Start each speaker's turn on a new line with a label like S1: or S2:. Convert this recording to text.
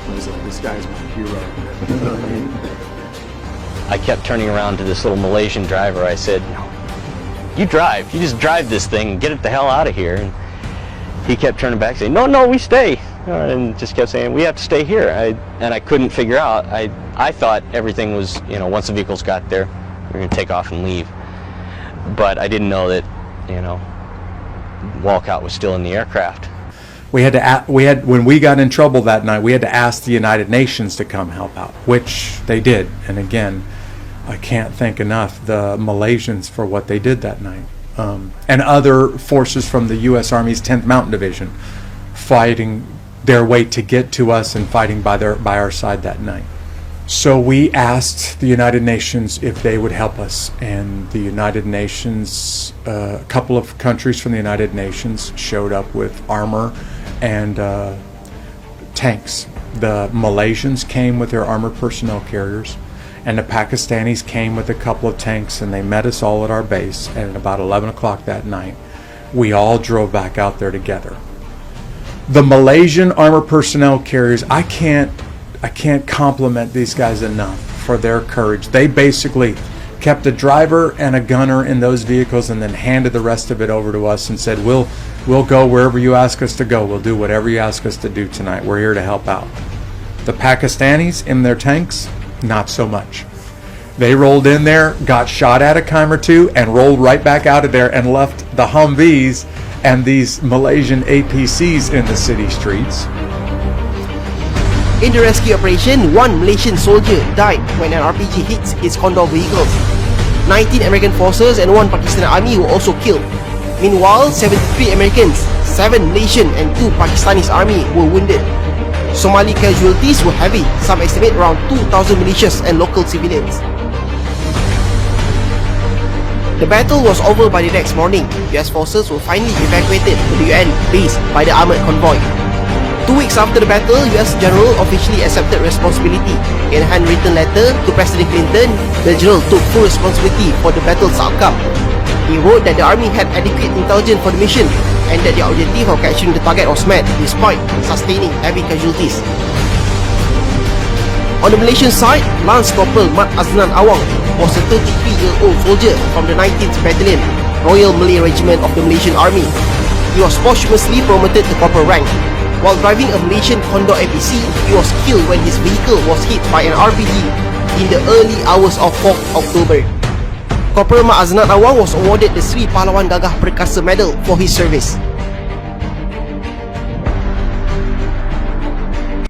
S1: I was like, this guy's my hero. You know what I mean?
S2: I kept turning around to this little Malaysian driver. I said, you drive. You just drive this thing and get it the hell out of here. And he kept turning back saying, no, we stay. And just kept saying, we have to stay here. And I couldn't figure out. I thought everything was, once the vehicles got there, we were going to take off and leave. But I didn't know that, Walcott was still in the aircraft.
S3: When we got in trouble that night, we had to ask the United Nations to come help out, which they did. And again, I can't thank enough the Malaysians for what they did that night. And other forces from the U.S. Army's 10th Mountain Division fighting their way to get to us and fighting by our side that night. So we asked the United Nations if they would help us, and the United Nations, a couple of countries from the United Nations showed up with armor and tanks. The Malaysians came with their armored personnel carriers, and the Pakistanis came with a couple of tanks, and they met us all at our base. And at about 11 o'clock that night, we all drove back out there together. The Malaysian armored personnel carriers, I can't compliment these guys enough for their courage. They basically kept a driver and a gunner in those vehicles and then handed the rest of it over to us and said, we'll go wherever you ask us to go. We'll do whatever you ask us to do tonight. We're here to help out. The Pakistanis in their tanks, not so much. They rolled in there, got shot at a time or two, and rolled right back out of there and left the Humvees and these Malaysian APCs in the city streets.
S4: In the rescue operation, one Malaysian soldier died when an RPG hit his Condor vehicles. 19 American forces and 1 Pakistani army were also killed. Meanwhile, 73 Americans, 7 Malaysian and 2 Pakistani army were wounded. Somali casualties were heavy, some estimate around 2,000 militias and local civilians. The battle was over by the next morning. US forces were finally evacuated to the UN base by the armored convoy. 2 weeks after the battle, US general officially accepted responsibility. In a handwritten letter to President Clinton, the general took full responsibility for the battle's outcome. He wrote that the army had adequate intelligence for the mission and that the objective of capturing the target was met despite sustaining heavy casualties. On the Malaysian side, Lance Corporal Mat Aznan Awang was a 33-year-old soldier from the 19th Battalion, Royal Malay Regiment of the Malaysian Army. He was posthumously promoted to corporal rank. While driving a Malaysian Condor APC, he was killed when his vehicle was hit by an RPG in the early hours of 4th October. Corporal Mat Aznan Awang was awarded the Sri Pahlawan Gagah Perkasa Medal for his service.